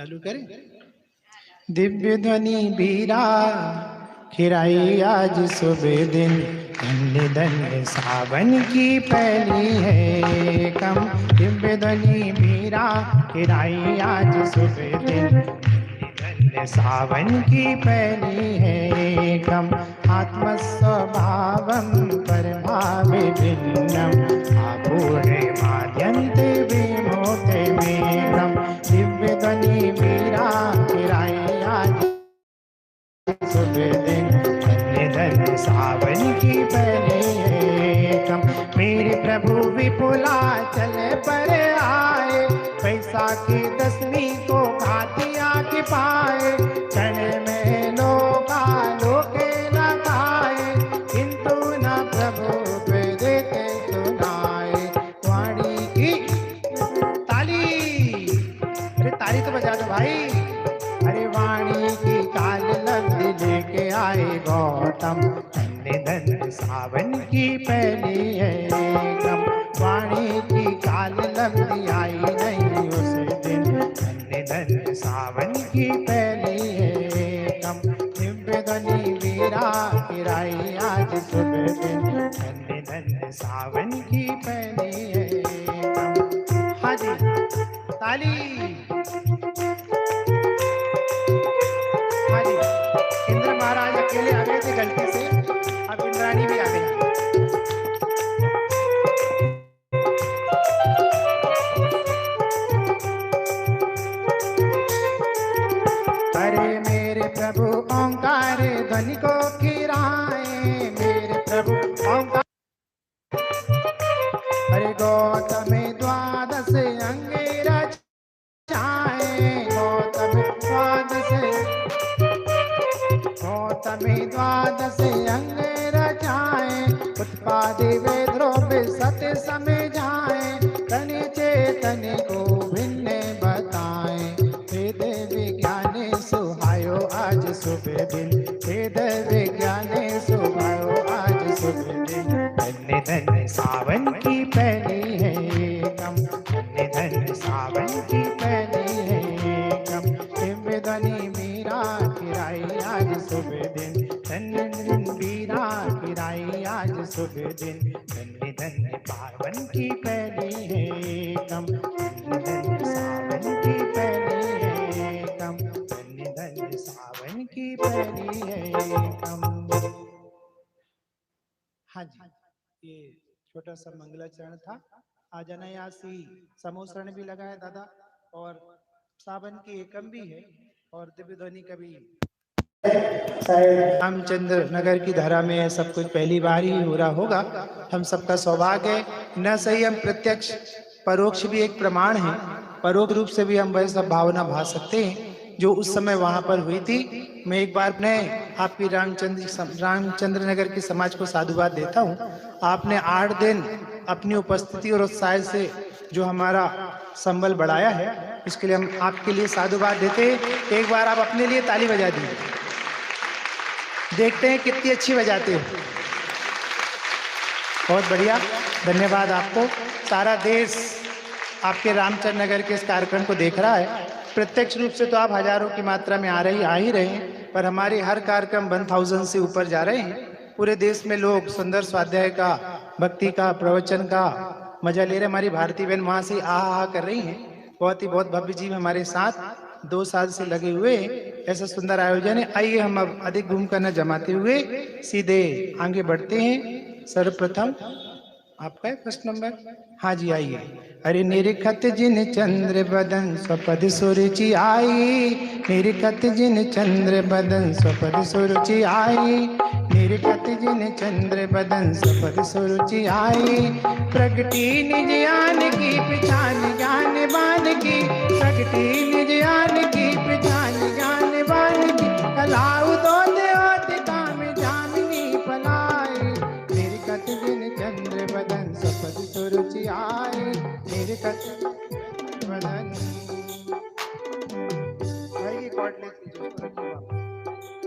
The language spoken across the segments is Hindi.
चालू करें। दिव्य ध्वनि बीरा खिराई आज सुबह दिन, धन्य धन्य सावन की पहली है कम। दिव्य ध्वनि बीरा खिराई आज सुबह दिन, धन्य धन्य सावन की पहली है कम। आत्म स्वभावम परभावे भिन्नम, आपूर्णे माद्यन्ते विमोते मेघम। दिव्य ध्वनि बीरा खिराई आज सुबह दिन, धन्य धन्य सावन की पहले कम। मेरे प्रभु विपुला चले पर आए, बैसाखी दसवीं को घाटिया के पाए। चढ़े में लोका लोके लगाए, किंतु न प्रभु पे देते सुनाए। वाणी की ताली, अरे ताली तो बजा दो भाई। अरे वाणी की काल लब्धि लेके आए गौतम, धन्य धन्य सावन की पहली है कम। वाणी की काल लब्धि आई नहीं उस दिन, धन्य धन्य सावन की पहली है कम। दिव्य ध्वनि वीरा खिराई आज सुबह दिन, धन्य धन्य सावन की पहली है कम। हाँ जी ताली। इंद्र महाराज अकेले आ गए थे गलती से, अब इंद्राणी भी आ गई। अरे मेरे प्रभु ओंकार ध्वनि को खिराए, मेरे प्रभु ओंकार। अरे गौतम द्वादश अंगे रचाए, गौतम द्वादश, गौतम द्वादश अंग रचाए। उत्पादि वेद्रोपि सत्य समझाए, तनि चेतन को भिन्न बताए। वेद विज्ञान सुहायो आज सुबह दिन, वेद विज्ञान सुहायो आज सुबह दिन। धन्य धन्य सावन की पहली है कम, धन्य धन्य सावन की पहली है कम। दिव्य ध्वनि मीरा खिराई आज सुबह दिन, धन्य धन्य वीरा खिराई आज सुबह दिन। धन्य धन्य पावन की पहली है कम, धन्य धन्य सावन की पहली है कम, धन्य धन्य सावन की पहली है कम। हाँ जी, ये छोटा सा मंगलाचरण था। आज अनायासी समोसरण भी लगा है दादा, और सावन की एकम भी है, और दिव्य ध्वनि का भी। रामचंद्र नगर की धारा में सब कुछ पहली बार ही हो रहा होगा। हम सबका सौभाग्य है। न सही हम प्रत्यक्ष, परोक्ष भी एक प्रमाण है। परोक्ष रूप से भी हम वह सब भावना भा सकते हैं जो उस समय वहां पर हुई थी। मैं एक बार अपने आपकी रामचंद्र नगर की समाज को साधुवाद देता हूँ। आपने 8 दिन अपनी उपस्थिति और उत्साह से जो हमारा संबल बढ़ाया है, इसके लिए हम आपके लिए साधुवाद देते हैं। एक बार आप अपने लिए ताली बजा दीजिए, देखते हैं कितनी अच्छी बजाते हो। बहुत बढ़िया, धन्यवाद आपको। सारा देश आपके रामचंद्र नगर के इस कार्यक्रम को देख रहा है। प्रत्यक्ष रूप से तो आप हजारों की मात्रा में आ ही रहे हैं, पर हमारे हर कार्यक्रम 1000 से ऊपर जा रहे हैं। पूरे देश में लोग सुंदर स्वाध्याय का, भक्ति का, प्रवचन का मजा ले रहे। हमारी भारती बहन वहां से आहा कर रही हैं। बहुत भव्य जी हमारे साथ 2 साल से लगे हुए ऐसा सुंदर आयोजन है। आइए हम अब अधिक घूमकर न जमाते हुए सीधे आगे बढ़ते हैं। सर्वप्रथम आपका है फर्स्ट नंबर। हाँ जी आइए। अरे निरखत जिन चंद्र बदन स्वपद सुरुचि आई, निरखत जिन चंद्र बदन स्वपद सुरुचि आई, निरखत जिन चंद्र बदन स्वपद सुरुचि आई। प्रगति निज आन की पहचान ज्ञान बान की, प्रगति निज आन की पहचान ज्ञान बान की। कलाऊ तो देवत काम जामिनी पलाई, निरखत जिन चंद्र बदन स्वपद सुरुचि आई, निरखत बदन। भाई कॉर्ड ले लीजिए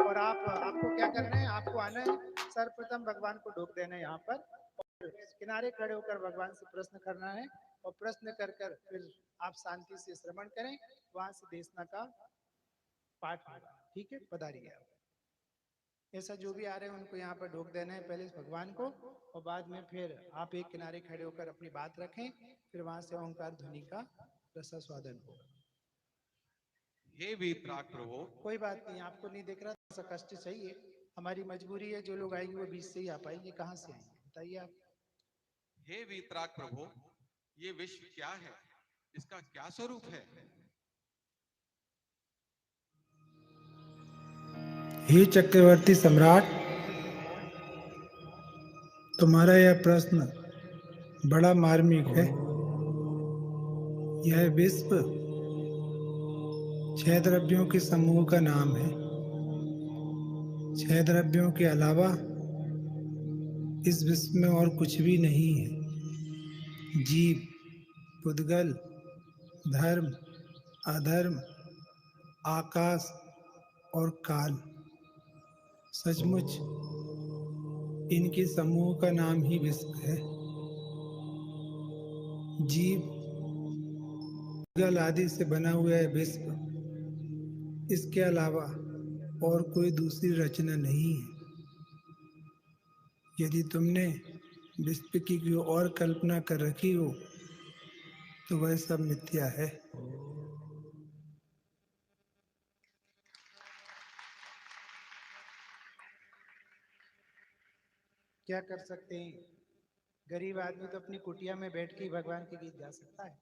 और आपको क्या करना है, आपको आना है सर्वप्रथम भगवान को ढोक देना है यहाँ पर, और किनारे खड़े होकर भगवान से प्रश्न करना है और प्रश्न कर कर फिर आप शांति से श्रवण करें, वहां से देशना का पाठ होगा। ठीक है, पधारिए आप। ऐसा जो भी आ रहे हैं उनको यहाँ पर ढोक देना है पहले भगवान को, और बाद में फिर आप एक किनारे खड़े होकर अपनी बात रखें, फिर वहां से ओंकार ध्वनि का रसास्वादन होगा। हे वीतराग प्रभु। कोई बात नहीं, आपको नहीं दिख रहा, ऐसा कष्ट चाहिए, हमारी मजबूरी है, जो लोग आएंगे वो बीच से ही आ पाएंगे, कहाँ से आएंगे बताइए आप। हे वीतराग प्रभु, ये विश्व क्या है, इसका क्या स्वरूप है? हे चक्रवर्ती सम्राट, तुम्हारा यह प्रश्न बड़ा मार्मिक है। यह विश्व 6 द्रव्यों के समूह का नाम है। 6 द्रव्यों के अलावा इस विश्व में और कुछ भी नहीं है। जीव, पुद्गल, धर्म, अधर्म, आकाश और काल, सचमुच इनके समूह का नाम ही विश्व है। जीव, पुद्गल आदि से बना हुआ है विश्व, इसके अलावा और कोई दूसरी रचना नहीं है। यदि तुमने विश्व की कोई और कल्पना कर रखी हो तो वह सब मिथ्या है। क्या कर सकते हैं, गरीब आदमी तो अपनी कुटिया में बैठ के ही भगवान के गीत गा सकता है।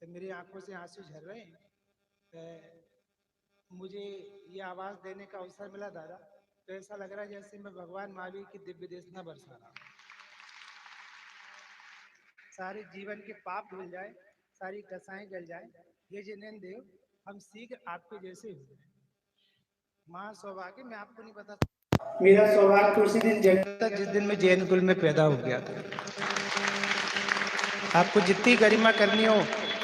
तो मेरी आंखों से आंसू झर रहे हैं। तो मुझे ये आवाज देने का अवसर मिला दादा, तो ऐसा लग रहा है जैसे मैं भगवान महावीर की दिव्य देशना बरसा रहा हूं। सारे जीवन के पाप धुल जाए, सारी कसाएं जल जाए, ये जिनेंद्र देव हम शीघ्र आपके जैसे हो जाए। महा सौभाग्य, मैं आपको नहीं बता, मेरा सौभाग्य उसी दिन जगता जिस दिन मैं जैन कुल में पैदा हो गया था। आपको जितनी गरिमा करनी हो,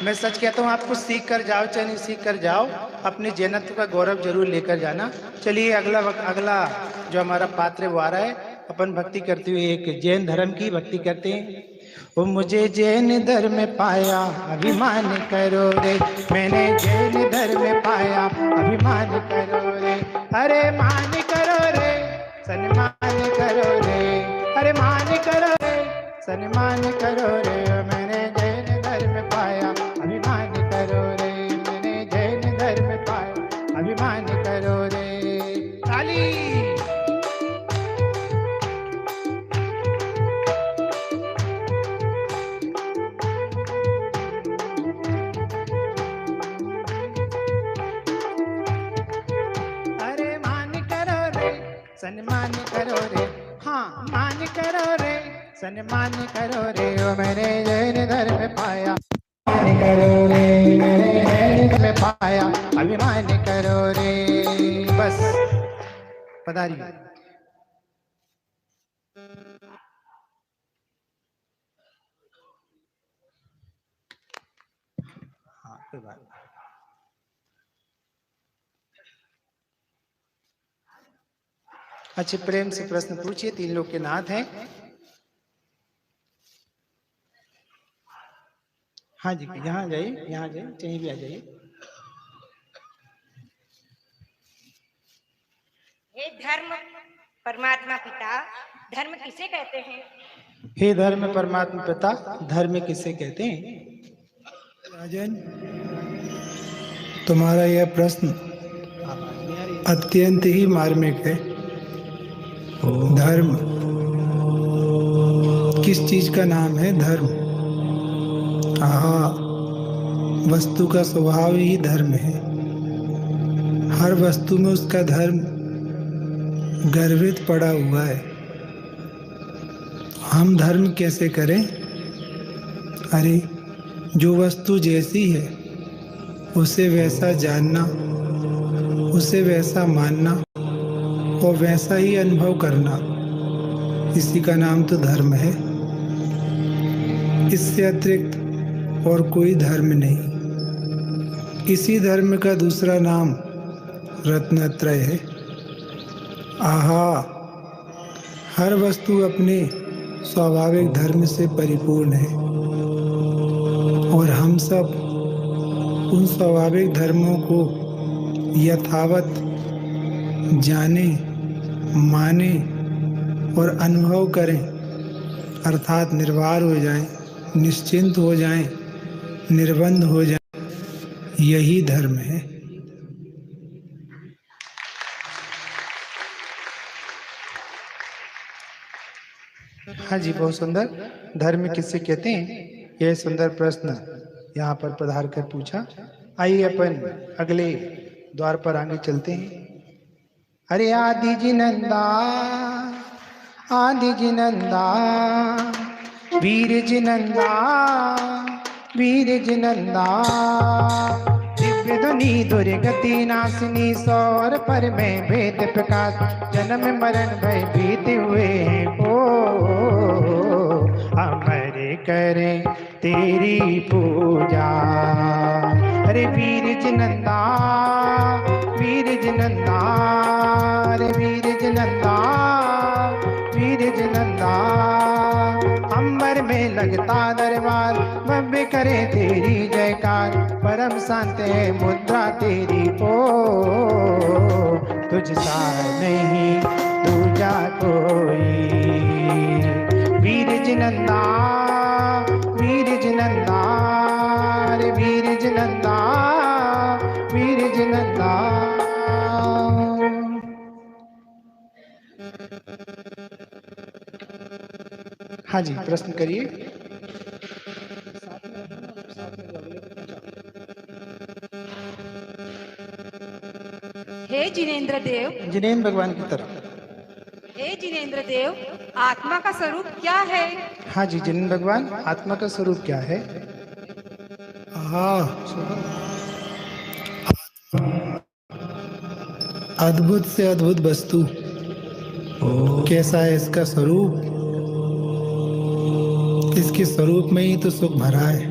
मैं सच कहता हूँ, आपको सीख कर जाओ चाहे नहीं सीख कर जाओ, अपने जैनत्व का गौरव जरूर लेकर जाना। चलिए अगला जो हमारा पात्र वो आ रहा है, अपन भक्ति करते हुए एक जैन धर्म की भक्ति करते हैं। वो मुझे जैन धर्म में पाया, अभिमान करो रे, मैंने जैन धर्म में पाया, अभिमान करो रे, अरे मान करो रे, सम्मान करो रे, अरे मान करो रे, सम्मान करो रे, मैंने जैन धर्म में पाया, अभिमान करो रे, मैंने जैन धर्म में पाया, अभिमान करो रे। ताली। अरे मान करो रे, सम्मान करो रे, हाँ मान करो रे, सम्मान करो रे, ओ मैंने जैन धर्म में पाया, अभिमान करो रे, मैंने जैन धर्म में पाया, अभिमान करो रे। बस पधारिए। हाँ कोई बात नहीं। अच्छे प्रेम से प्रश्न पूछिए, 3 लोग के नाथ हैं। हाँ जी, यहाँ जाइए, यहाँ जाइए, कहीं भी आ जाइए। हे धर्म परमात्मा पिता, धर्म किसे कहते हैं? हे धर्म परमात्मा पिता, धर्म किसे कहते हैं? राजन, तुम्हारा यह प्रश्न अत्यंत ही मार्मिक है। धर्म किस चीज का नाम है? धर्म, वस्तु का स्वभाव ही धर्म है। हर वस्तु में उसका धर्म गर्भित पड़ा हुआ है। हम धर्म कैसे करें? अरे जो वस्तु जैसी है उसे वैसा जानना, उसे वैसा मानना और वैसा ही अनुभव करना, इसी का नाम तो धर्म है। इससे अतिरिक्त और कोई धर्म नहीं। इसी धर्म का दूसरा नाम रत्नत्रय है। हर वस्तु अपने स्वाभाविक धर्म से परिपूर्ण है। और हम सब उन स्वाभाविक धर्मों को यथावत जाने, माने और अनुभव करें, अर्थात निर्वार हो जाएं, निश्चिंत हो जाएं, निर्बंध हो जाएं। यही धर्म है। हाँ जी, बहुत सुंदर। धर्म किसे कहते हैं, यह सुंदर प्रश्न यहाँ पर पधार कर पूछा। आइए अपन अगले द्वार पर आगे चलते हैं। अरे आदि जिनंदा, आदि जिनंदा, वीर जिनंदा, वीर जिनंदा, दिव्य ध्वनि दुर्गति नाशिनी, सौर पर में भेद प्रकाश, जन्म मरण भय बीते हुए ओ अमर करें तेरी पूजा। अरे वीर जिनंदा, वीर जिनंदा, अरे वीर जिनंदा, वीर जिनंदा, अंबर में लगता दरबार, भव्य करे तेरी जयकार, परम शांत है मुद्रा तेरी ओ तुझ सा नहीं दूजा कोई। वीर जिनंदा, वीर जिनंदा, रे वीर जिनंदा, वीर जिनंदा। हाँ जी, प्रश्न करिए। हे जिनेंद्र देव, जिनेंद्र भगवान की तरफ। हे जिनेंद्र देव, आत्मा का स्वरूप क्या है? हाँ जी, जिनेंद्र भगवान, आत्मा का स्वरूप क्या है? अद्भुत से अद्भुत वस्तु। कैसा है इसका स्वरूप? इसके स्वरूप में ही तो सुख भरा है,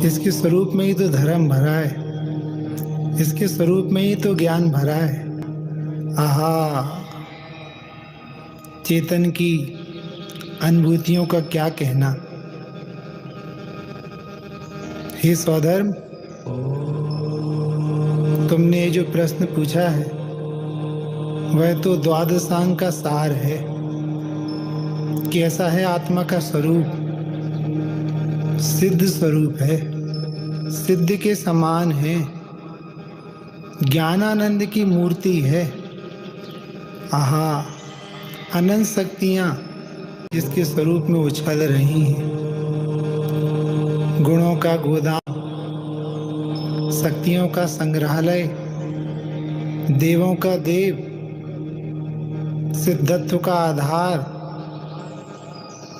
इसके स्वरूप में ही तो धर्म भरा है, इसके स्वरूप में ही तो ज्ञान भरा है। आहा, चेतन की अनुभूतियों का क्या कहना। हे स्वधर्म, तुमने जो प्रश्न पूछा है वह तो द्वादशांग का सार है। कैसा है आत्मा का स्वरूप? सिद्ध स्वरूप है, सिद्ध के समान है, ज्ञानानंद की मूर्ति है। आहा, अनंत शक्तियां जिसके स्वरूप में उछल रही हैं, गुणों का गोदाम, शक्तियों का संग्रहालय, देवों का देव, सिद्धत्व का आधार,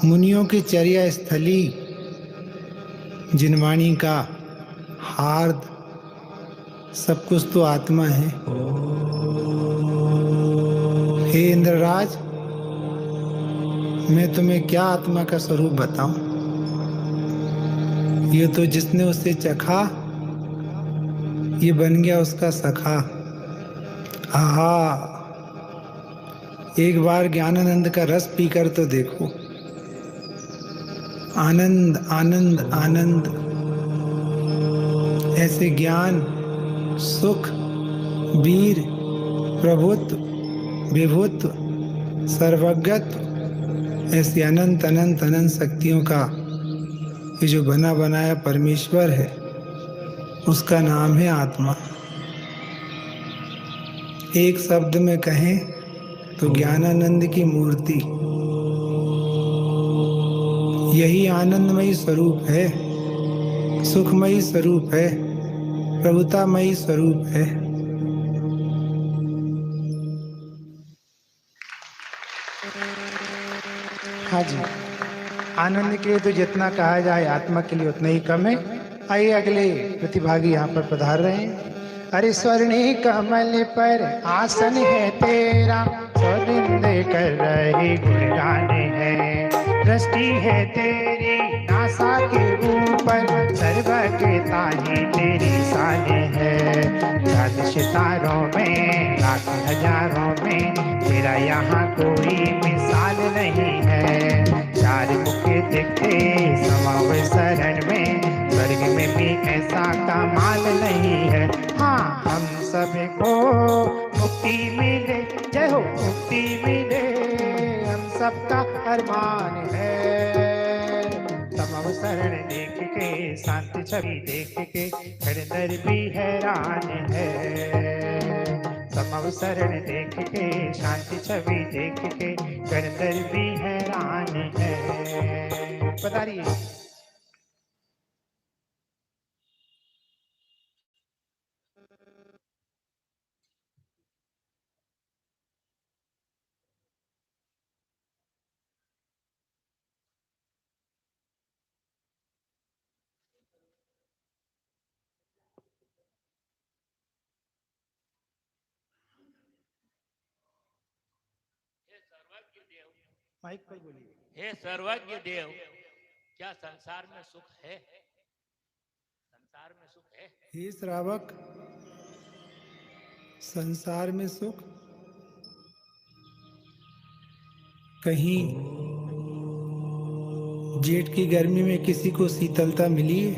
मुनियों की चर्या स्थली, जिनवाणी का हार्द, सब कुछ तो आत्मा है। हे इंद्रराज, मैं तुम्हें क्या आत्मा का स्वरूप बताऊं? ये तो जिसने उसे चखा, ये बन गया उसका सखा। आहा, एक बार ज्ञानानंद का रस पीकर तो देखो। आनंद आनंद आनंद। ऐसे ज्ञान, सुख, वीर, प्रभुत्व, विभुत्व, सर्वज्ञत्व, ऐसी अनंत अनंत अनंत शक्तियों का ये जो बना बनाया परमेश्वर है, उसका नाम है आत्मा। एक शब्द में कहें तो ज्ञानानंद की मूर्ति। यही आनंदमयी स्वरूप है, सुखमयी स्वरूप है, प्रभुतामयी स्वरूप है। हाँ जी, आनंद के लिए तो जितना कहा जाए आत्मा के लिए उतना ही कम है। आइए अगले प्रतिभागी यहाँ पर पधार रहे हैं। अरे स्वर्णी कमल पर आसन है तेरा, सौरिंदे कर रहे गुणगान है, दृष्टि है तेरी नासा के ऊपर, सर्वज्ञता ही तेरी शान है। चांद सितारों में, लाख हजारों में, तेरा यहाँ कोई मिसाल नहीं है। चार मुख दिखते समाव शरण में, स्वर्ग में भी ऐसा कमाल नहीं है। हाँ, हम सबको मुक्ति मिले, जय हो मुक्ति मिले, हम सबका अरमान है। समाव शरण देख के, शांति छवि देख के, हृदय भी हैरान है। समाव शरण देख के, शांति छवि देख के, हृदय भी हैरान है। बता रही है। माइक पर बोलिए। हे सर्वज्ञ देव, क्या संसार में सुख है? संसार में सुख है? हे श्रावक, संसार में सुख कहीं जेठ की गर्मी में किसी को शीतलता मिली है?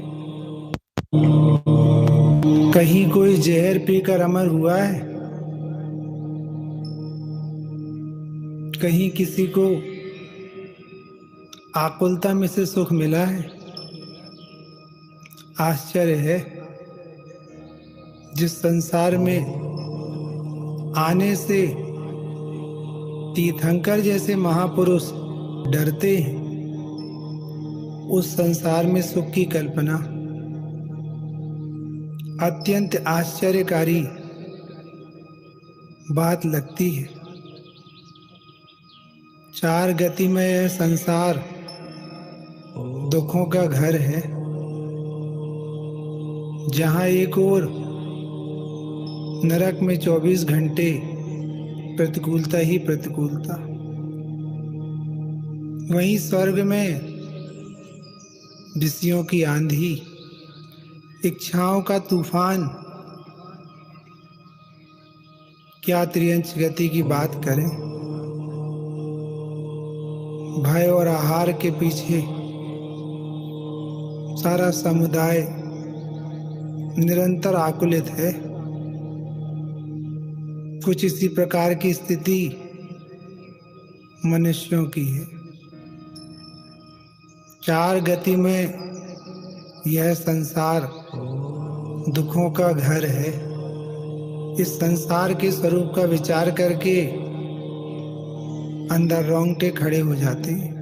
कहीं कोई जहर पीकर अमर हुआ है? कहीं किसी को आकुलता में से सुख मिला है? आश्चर्य है, जिस संसार में आने से तीर्थंकर जैसे महापुरुष डरते हैं, उस संसार में सुख की कल्पना अत्यंत आश्चर्यकारी बात लगती है। चार गतिमय संसार दुखों का घर है, जहां एक ओर नरक में 24 घंटे प्रतिकूलता ही प्रतिकूलता, वहीं स्वर्ग में विषयों की आंधी, इच्छाओं का तूफान। क्या त्रियंच गति की बात करें, भय और आहार के पीछे सारा समुदाय निरंतर आकुलित है। कुछ इसी प्रकार की स्थिति मनुष्यों की है। चार गति में यह संसार दुखों का घर है। इस संसार के स्वरूप का विचार करके अंदर रोंगटे खड़े हो जाते हैं।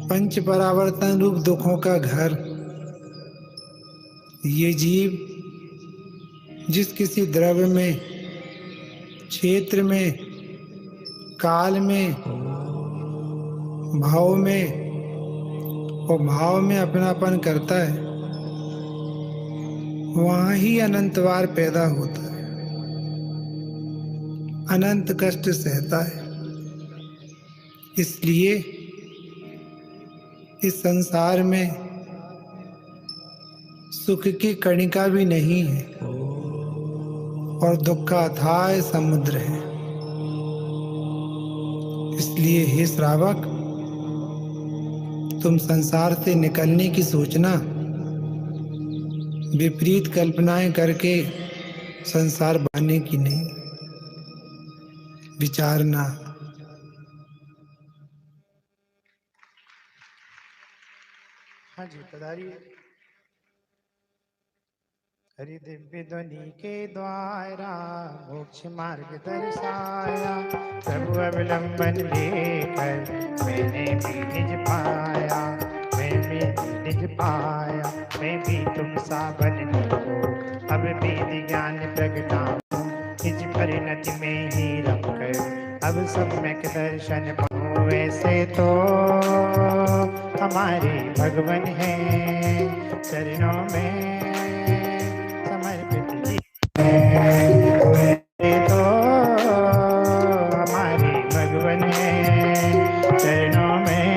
पंच परावर्तन रूप दुखों का घर, ये जीव जिस किसी द्रव्य में, क्षेत्र में, काल में, भाव में और भाव में अपनापन करता है, वहाँ ही अनंतवार पैदा होता है, अनंत कष्ट सहता है। इसलिए इस संसार में सुख की कणिका भी नहीं है और दुख का अथाह समुद्र है। इसलिए हे श्रावक, तुम संसार से निकलने की सोचना, विपरीत कल्पनाएं करके संसार बांधने की नहीं, विचारना। हाँ जी, पधारिए। हरि दिव्य ध्वनि के द्वारा मोक्ष मार्ग दर्शाया, प्रभु अवलंबन लेकर मैंने भी निज पाया, मैं भी निज पाया, मैं भी तुम सा बनने को अब वेद ज्ञान प्रगटाऊं, निज परिणति में ही रखकर अब सम्यक दर्शन पाऊं। वैसे तो हमारे भगवन हैं, चरणों में समर्पित जी तो हमारे भगवन हैं, चरणों में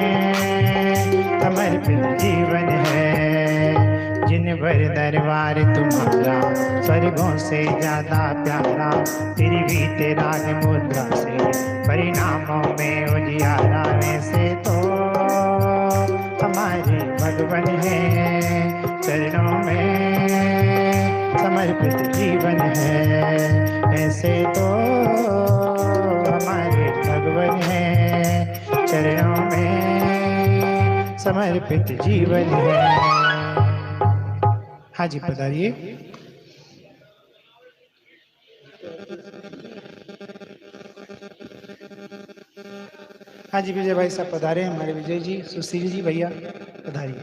समर्पित जीवन है। जिन पर दरबार तुम्हारा स्वर्गों से ज्यादा प्यारा, फिर भी तेरा मुद्रा से परिणामों में उजियारा। वैसे तो हमारे भगवन है, चरणों में समर्पित जीवन है। ऐसे तो हमारे भगवन है, चरणों में समर्पित जीवन है। हाँ जी, बताइए। हाँ जी, विजय भाई साहब पधारे हैं हमारे विजय जी, सुशील जी भैया पधारिए।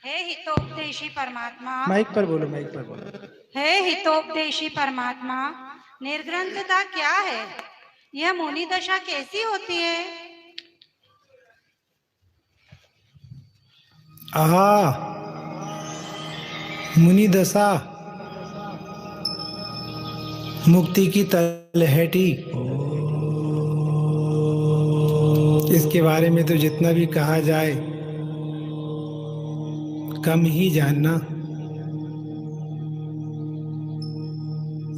हे हितोपदेशी परमात्मा, माइक पर बोलो, माइक पर बोलो। हे हितोपदेशी परमात्मा, निर्ग्रंथता क्या है? यह मुनि दशा कैसी होती है? आहा, मुनि दशा मुक्ति की तलहटी। इसके बारे में तो जितना भी कहा जाए कम ही जानना।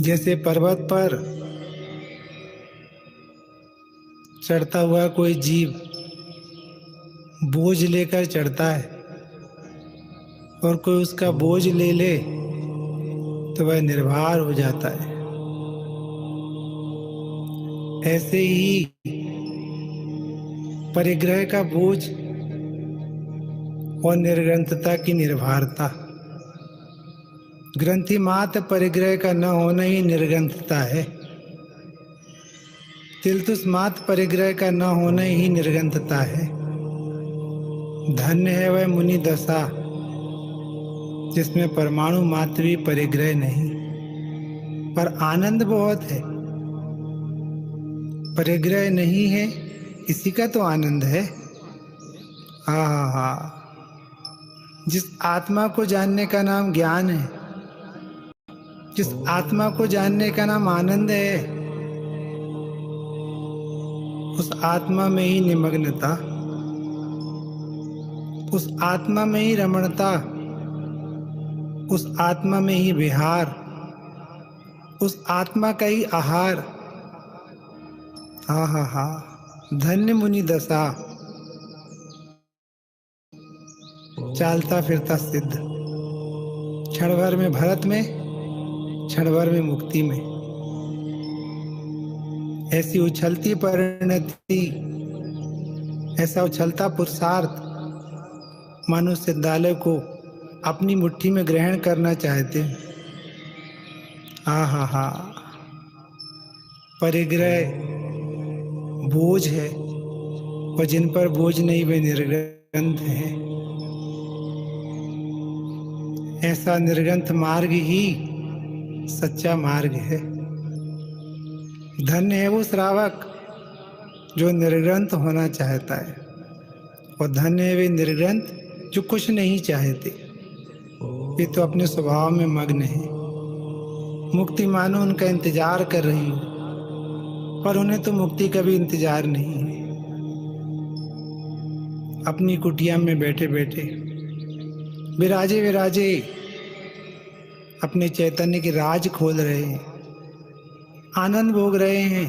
जैसे पर्वत पर चढ़ता हुआ कोई जीव बोझ लेकर चढ़ता है और कोई उसका बोझ ले ले तो वह निर्भर हो जाता है। ऐसे ही परिग्रह का बोझ और निर्ग्रंथता की निर्भरता। ग्रंथि मात्र परिग्रह का न होना ही निर्ग्रंथता है। तिलतुस मात्र परिग्रह का न होना ही निर्ग्रंथता है। धन्य है वह मुनि दशा जिसमें परमाणु मात्र भी परिग्रह नहीं, पर आनंद बहुत है। परिग्रह नहीं है इसी का तो आनंद है। हा, जिस आत्मा को जानने का नाम ज्ञान है, जिस आत्मा को जानने का नाम आनंद है, उस आत्मा में ही निमग्नता, उस आत्मा में ही रमणता, उस आत्मा में ही विहार, उस आत्मा का ही आहार। हा, धन्य मुनि दशा, चालता फिरता सिद्ध, क्षण भर में भरत में, क्षण भर में मुक्ति में। ऐसी उछलती परिणति, ऐसा उछलता पुरुषार्थ मानो सिद्धालय को अपनी मुट्ठी में ग्रहण करना चाहते हैं। हा, परिग्रह बोझ है और जिन पर बोझ नहीं वे निर्ग्रंथ है। ऐसा निर्ग्रंथ मार्ग ही सच्चा मार्ग है। धन्य है वो श्रावक जो निर्ग्रंथ होना चाहता है, और धन्य है वे निर्ग्रंथ जो कुछ नहीं चाहते। वे तो अपने स्वभाव में मग्न है। मुक्ति मानो उनका इंतजार कर रही हो, पर उन्हें तो मुक्ति का भी इंतजार नहीं है। अपनी कुटिया में बैठे बैठे विराजे विराजे अपने चैतन्य के राज खोल रहे हैं, आनंद भोग रहे हैं,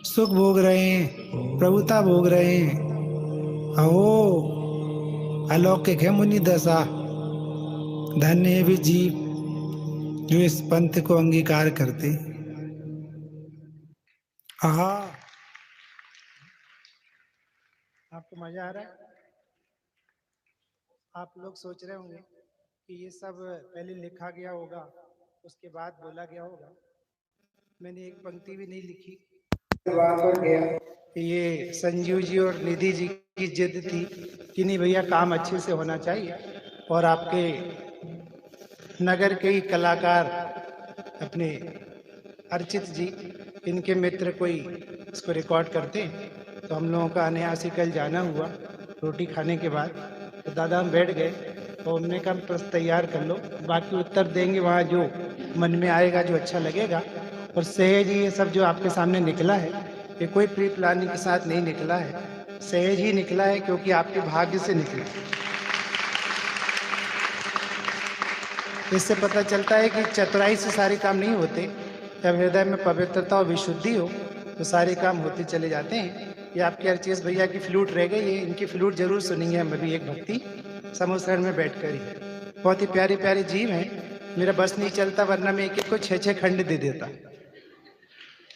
सुख भोग रहे हैं, प्रभुता भोग रहे हैं। अहो, अलौकिक है मुनि दशा। धन्य है वे जीव जो इस पंथ को अंगीकार करते हैं। आहा, आपको मजा आ रहा है? आप लोग सोच रहे होंगे कि ये सब पहले लिखा गया होगा, उसके बाद बोला गया होगा। मैंने एक पंक्ति भी नहीं लिखी, वहां पर गया। ये संजीव जी और निधि जी की जिद थी कि नहीं भैया, काम अच्छे से होना चाहिए, और आपके नगर के ही कलाकार अपने अर्चित जी, इनके मित्र कोई इसको रिकॉर्ड करते हैं। तो हम लोगों का अनायास ही कल जाना हुआ रोटी खाने के बाद। तो दादा हम बैठ गए, तो उन्होंने कहा प्रश्न तैयार कर लो, बाकी उत्तर देंगे वहाँ जो मन में आएगा, जो अच्छा लगेगा। और सहज ही ये सब जो आपके सामने निकला है, ये कोई प्री प्लानिंग के साथ नहीं निकला है, सहज ही निकला है, क्योंकि आपके भाग्य से निकला। इससे पता चलता है कि चतुराई से सारे काम नहीं होते। जब हृदय में पवित्रता और विशुद्धि हो तो सारे काम होते चले जाते हैं। ये आपके अर्चेश भैया की फ्लूट रह गई है, इनकी फ्लूट जरूर सुनेंगे हम अभी एक भक्ति समूहशरण में बैठकर ही। बहुत ही प्यारे प्यारे जीव हैं, मेरा बस नहीं चलता वरना मैं एक एक को 6-6 खंड दे देता।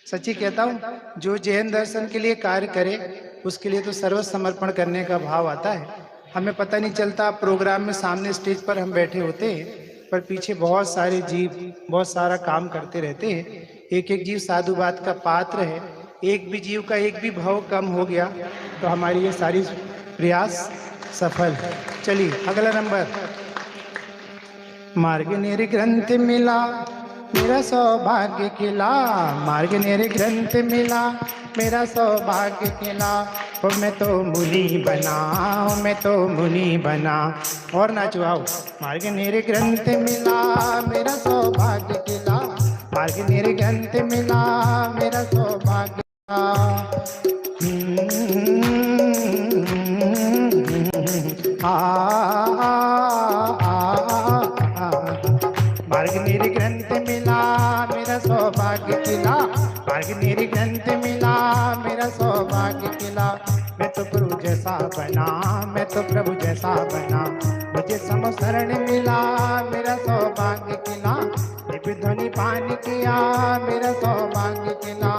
सच्ची कहता हूँ, जो जैन दर्शन के लिए कार्य करे उसके लिए तो सर्व समर्पण करने का भाव आता है। हमें पता नहीं चलता प्रोग्राम में सामने स्टेज पर हम बैठे होते हैं, पर पीछे बहुत सारे जीव बहुत सारा काम करते रहते हैं। एक एक जीव साधुवाद का पात्र है। एक भी जीव का एक भी भाव कम हो गया तो हमारी ये सारी प्रयास सफल। चलिए अगला नंबर। मार्ग निर्ग्रंथ मिला मेरा सौभाग्य खिला, मार्ग निर्ग्रंथ मिला मेरा सौभाग्य खिला, ओ मैं तो मुनि बना, ओ मैं तो मुनि बना। और नाचो आओ। मार्ग निर्ग्रंथ मिला मेरा सौभाग्य खिला, मार्ग निर्ग्रंथ मिला मेरा सौभाग्य मार्ग निर्ग्रंथ मिला मेरा सौभाग्य खिला, मार्ग निर्ग्रंथ मिला मेरा सौभाग्य खिला। मैं तो प्रभु जैसा बना, मैं तो प्रभु जैसा बना, मुझे समशरण मिला मेरा सौभाग्य खिला। दिव्य ध्वनि पान किया मेरा सौभाग्य खिला।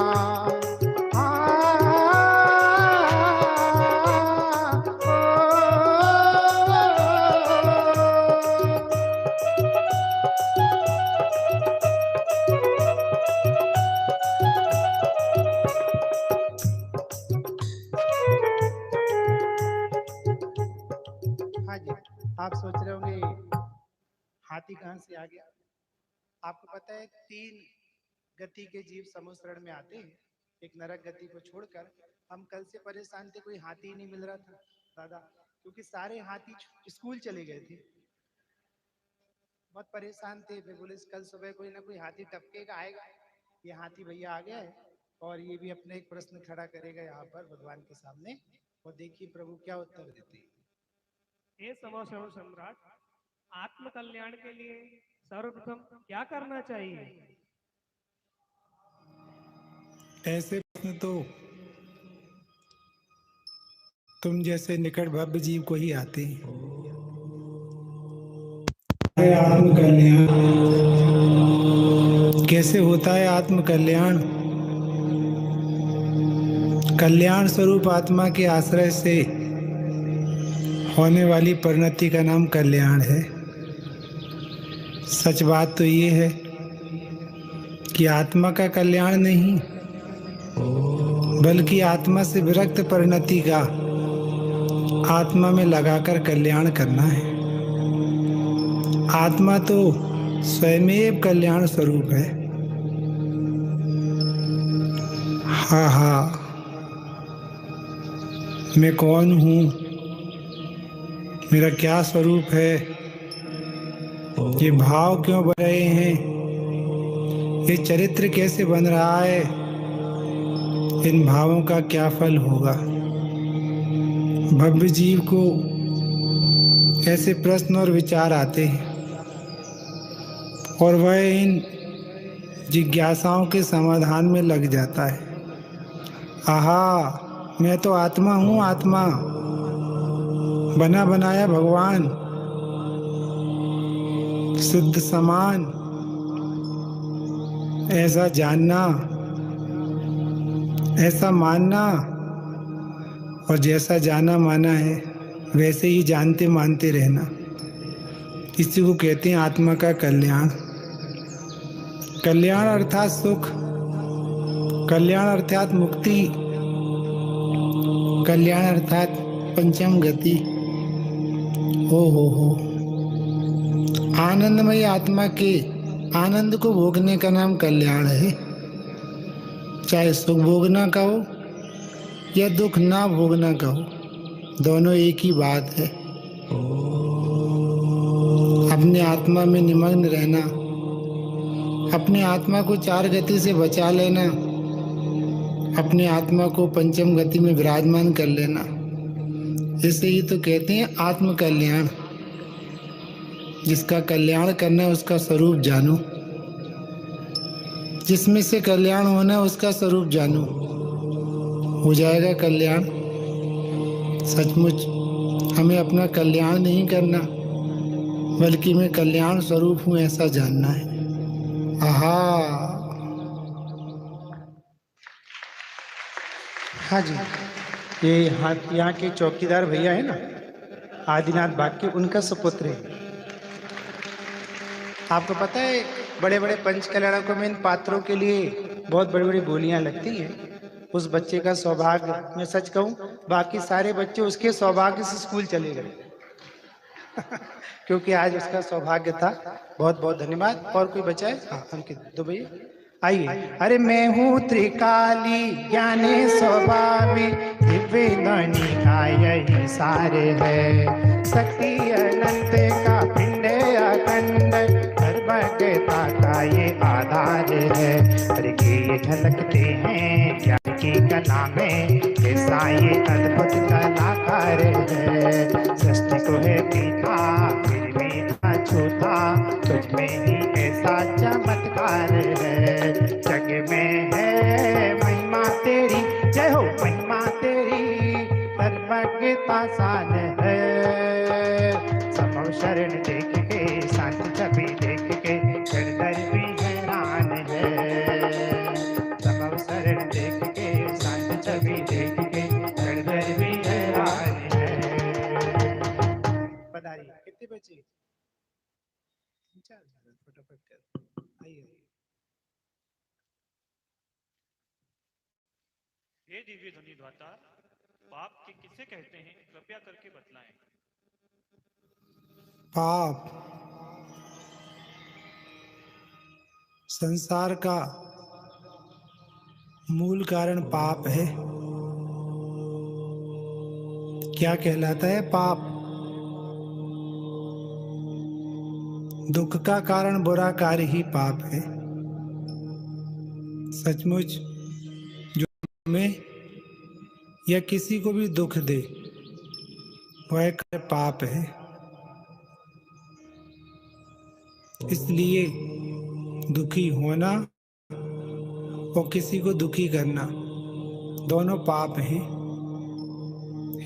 आप सोच रहे होंगे हाथी कहां से आ गया। आपको पता है 3 गति के जीव समूहशरण में आते हैं, एक नरक गति को छोड़कर। हम कल से परेशान थे, कोई हाथी नहीं मिल रहा था दादा, क्योंकि सारे हाथी स्कूल चले गए थे। बहुत परेशान थे। फिर बोले कल सुबह कोई ना कोई हाथी टपकेगा आएगा। ये हाथी भैया आ गया है और ये भी अपने एक प्रश्न खड़ा करेगा यहाँ पर भगवान के सामने, और देखिए प्रभु क्या उत्तर देते हैं। हे समूहशरण सम्राट, आत्म कल्याण के लिए सर्वप्रथम क्या करना चाहिए? ऐसे प्रश्न तो तुम जैसे निकट भव्य जीव को ही आते हैं। आत्म कल्याण कैसे होता है? आत्म कल्याण कल्याण स्वरूप आत्मा के आश्रय से होने वाली परिणति का नाम कल्याण है। सच बात तो ये है कि आत्मा का कल्याण नहीं, बल्कि आत्मा से विरक्त परिणति का आत्मा में लगाकर कल्याण करना है। आत्मा तो स्वयमेव कल्याण स्वरूप है। हाँ, मैं कौन हूँ, मेरा क्या स्वरूप है, ये भाव क्यों बन रहे हैं, ये चरित्र कैसे बन रहा है, इन भावों का क्या फल होगा। भव्य जीव को ऐसे प्रश्न और विचार आते हैं और वह इन जिज्ञासाओं के समाधान में लग जाता है। आहा, मैं तो आत्मा हूँ, आत्मा बना बनाया भगवान, शुद्ध समान। ऐसा जानना, ऐसा मानना, और जैसा जाना माना है वैसे ही जानते मानते रहना, इसी को कहते हैं आत्मा का कल्याण। कल्याण अर्थात सुख, कल्याण अर्थात मुक्ति, कल्याण अर्थात पंचम गति। हो आनंदमयी आत्मा के आनंद को भोगने का नाम कल्याण है। चाहे सुख भोगना का हो या दुख ना भोगना का हो, दोनों एक ही बात है। अपने आत्मा में निमग्न रहना, अपने आत्मा को 4 गति से बचा लेना, अपने आत्मा को पंचम गति में विराजमान कर लेना, इसे ही तो कहते हैं आत्म कल्याण। जिसका कल्याण करना है उसका स्वरूप जानो, जिसमें से कल्याण होना है उसका स्वरूप जानो, हो जाएगा कल्याण। सचमुच हमें अपना कल्याण नहीं करना, बल्कि मैं कल्याण स्वरूप हूँ ऐसा जानना है। आहा। हाँ जी, ये यहाँ के चौकीदार भैया है ना, आदिनाथ बाग के, उनका सुपुत्र है। आपको पता है बड़े बड़े पंच कल्याणकों में इन पात्रों के लिए बहुत बड़ी बड़ी बोलियां लगती हैं। उस बच्चे का सौभाग्य, मैं सच कहूं, बाकी सारे बच्चे उसके सौभाग्य से स्कूल चले गए क्योंकि आज उसका सौभाग्य था। बहुत बहुत धन्यवाद। और कोई बचा है? हाँ, अंकित दो भैया आइए। अरे मैं हूँ त्रिकाली ज्ञाने स्वभावी, दिव्य ध्वनि का यही सारे है। शक्ति अनंत का पिंड अखंड, सर्वज्ञता का ये आधार है। अरे ये झलकते हैं ज्ञान की कला में, ऐसा ये अद्भुत कलाकार है। सृष्टि को है पीता फिर भी ना छूता, तुझ में ही ऐसा चमत्कार है। जग में है महिमा तेरी, जय हो महिमा तेरी, सर्वज्ञता शान है। सब शरण देख के, शांत छवि देख के, दर भी हैरान है। सब शरण देख के, शांत छवि देख के, दर भी हैरान है। बताइए कितने बचे? फटाफट कर, आइए। हे दिव्य ध्वनि ध्वता, पाप के किसे कहते हैं, कृपया करके बतलाएं। पाप संसार का मूल कारण पाप है। क्या कहलाता है पाप? दुख का कारण बुरा कार्य ही पाप है। सचमुच जो हमें या किसी को भी दुख दे, वह कार्य पाप है। इसलिए दुखी होना और किसी को दुखी करना दोनों पाप हैं।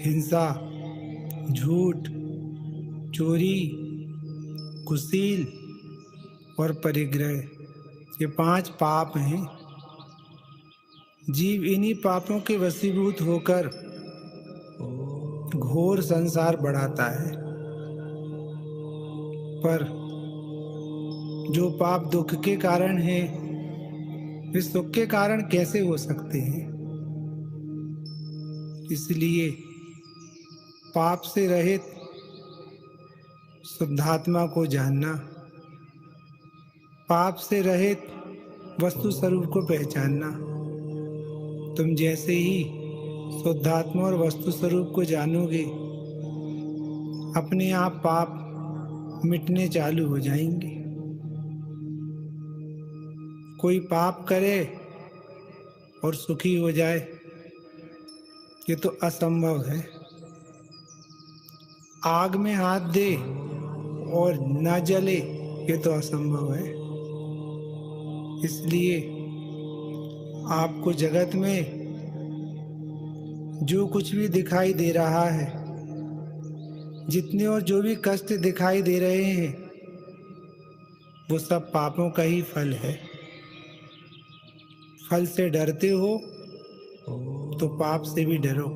हिंसा, झूठ, चोरी, कुशील और परिग्रह, ये 5 पाप हैं। जीव इन्हीं पापों के वशीभूत होकर घोर संसार बढ़ाता है। पर जो पाप दुख के कारण है, वे सुख के कारण कैसे हो सकते हैं? इसलिए पाप से रहित शुद्धात्मा को जानना, पाप से रहित वस्तु स्वरूप को पहचानना। तुम जैसे ही शुद्धात्मा और वस्तु स्वरूप को जानोगे, अपने आप पाप मिटने चालू हो जाएंगे। कोई पाप करे और सुखी हो जाए, ये तो असंभव है। आग में हाथ दे और न जले, ये तो असंभव है। इसलिए आपको जगत में जो कुछ भी दिखाई दे रहा है, जितने और जो भी कष्ट दिखाई दे रहे हैं, वो सब पापों का ही फल है। फल से डरते हो तो पाप से भी डरो।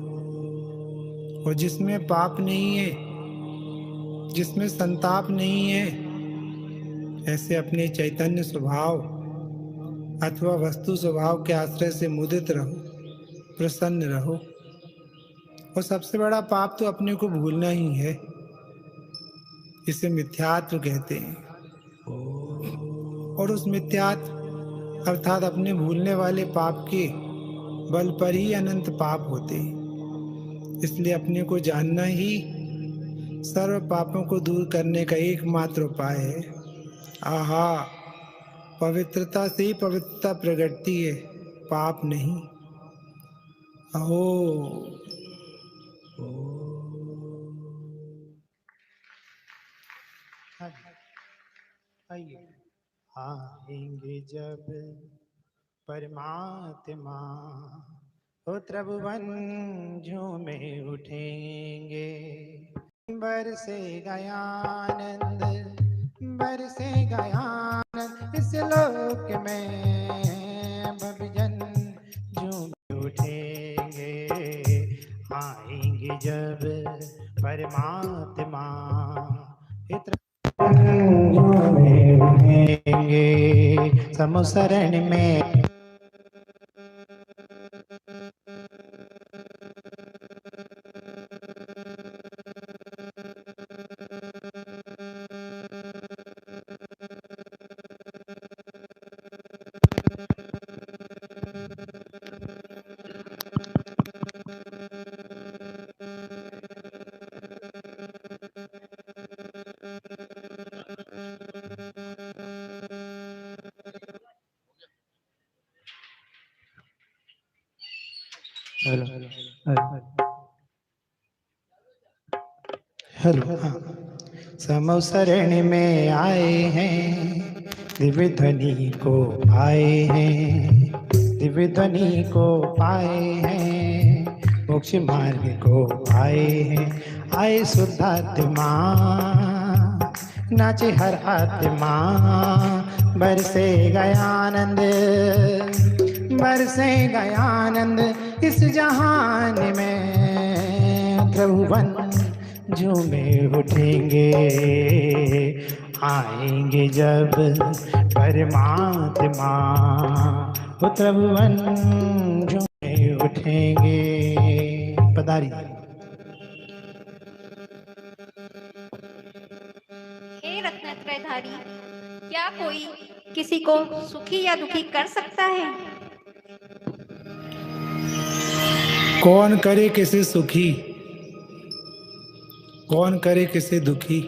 और जिसमें पाप नहीं है, जिसमें संताप नहीं है, ऐसे अपने चैतन्य स्वभाव अथवा वस्तु स्वभाव के आश्रय से मुदित रहो, प्रसन्न रहो। और सबसे बड़ा पाप तो अपने को भूलना ही है। इसे मिथ्यात्व कहते हैं। और उस मिथ्यात्व अर्थात अपने भूलने वाले पाप के बल पर ही अनंत पाप होते हैं। इसलिए अपने को जानना ही सर्व पापों को दूर करने का एकमात्र उपाय है। आहा, पवित्रता से ही पवित्रता प्रगटती है, पाप नहीं। अहो। आइए। आएंगे जब परमात्मा हो त्रिभुवन झूमे उठेंगे। बरसे गयानंद, बरसे गयानंद, इस लोक में भवजन झूम उठेंगे। आएंगे जब परमात्मा झूमे उठेंगे। समुसरण में हेलो समसरण में आए हैं, दिव्य ध्वनि को पाए हैं, दिव्य ध्वनि को पाए हैं, मोक्ष मार्ग को पाए हैं। आए शुद्धात्मा नाचे हर आत्मा, बरसे गयानंद, बरसे गयानंद, इस जहान में त्रिभुवन झूमे उठेंगे। आएंगे जब परमात्मा, वो त्रिभुवन झूमे उठेंगे। पधारी। हे रत्नत्रयधारी, क्या कोई किसी को सुखी या दुखी कर सकता है? कौन करे किसे सुखी, कौन करे किसे दुखी।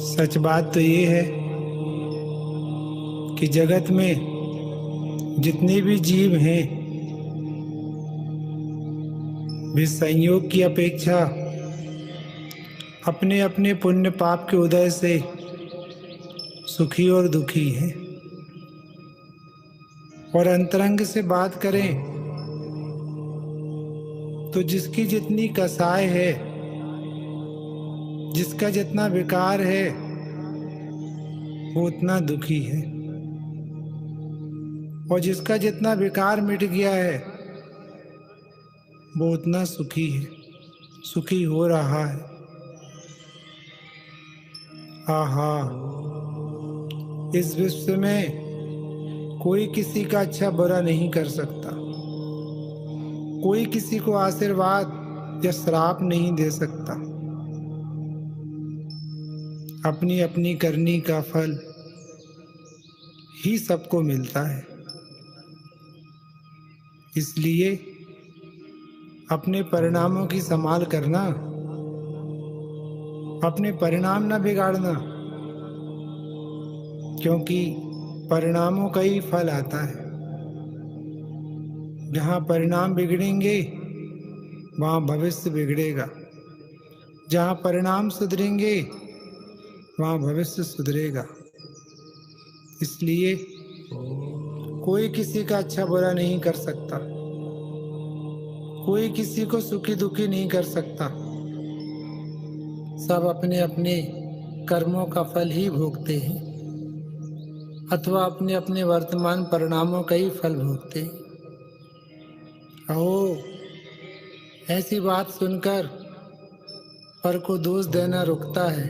सच बात तो ये है कि जगत में जितने भी जीव हैं वे संयोग की अपेक्षा अपने अपने पुण्य पाप के उदय से सुखी और दुखी हैं। और अंतरंग से बात करें तो जिसकी जितनी कसाय है, जिसका जितना विकार है, वो उतना दुखी है। और जिसका जितना विकार मिट गया है, वो उतना सुखी है, सुखी हो रहा है। आहा, इस विश्व में कोई किसी का अच्छा बुरा नहीं कर सकता, कोई किसी को आशीर्वाद या श्राप नहीं दे सकता। अपनी अपनी करनी का फल ही सबको मिलता है। इसलिए अपने परिणामों की संभाल करना, अपने परिणाम न बिगाड़ना, क्योंकि परिणामों का ही फल आता है। जहाँ परिणाम बिगड़ेंगे वहाँ भविष्य बिगड़ेगा, जहाँ परिणाम सुधरेंगे वहाँ भविष्य सुधरेगा। इसलिए कोई किसी का अच्छा बुरा नहीं कर सकता, कोई किसी को सुखी दुखी नहीं कर सकता। सब अपने अपने कर्मों का फल ही भोगते हैं, अथवा अपने अपने वर्तमान परिणामों का ही फल भोगते हैं। अहो, ऐसी बात सुनकर पर को दोष देना रुकता है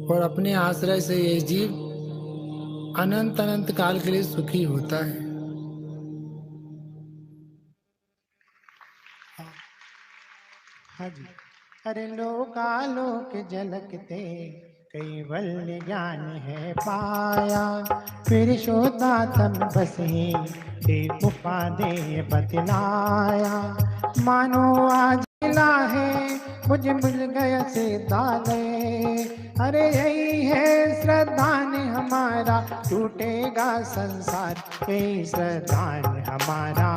और अपने आश्रय से ये जीव अनंत अनंत काल के लिए सुखी होता है। हाँ जी। अरे लोकालोक झलकते कैवल्य ज्ञान है पाया, फिर शोधा तब बस ही एक उपादेय बतलाया। मानो आज मिला है मुझे मिल गया से दाले, अरे यही है श्रद्धान हमारा, टूटेगा संसार यही श्रद्धान हमारा।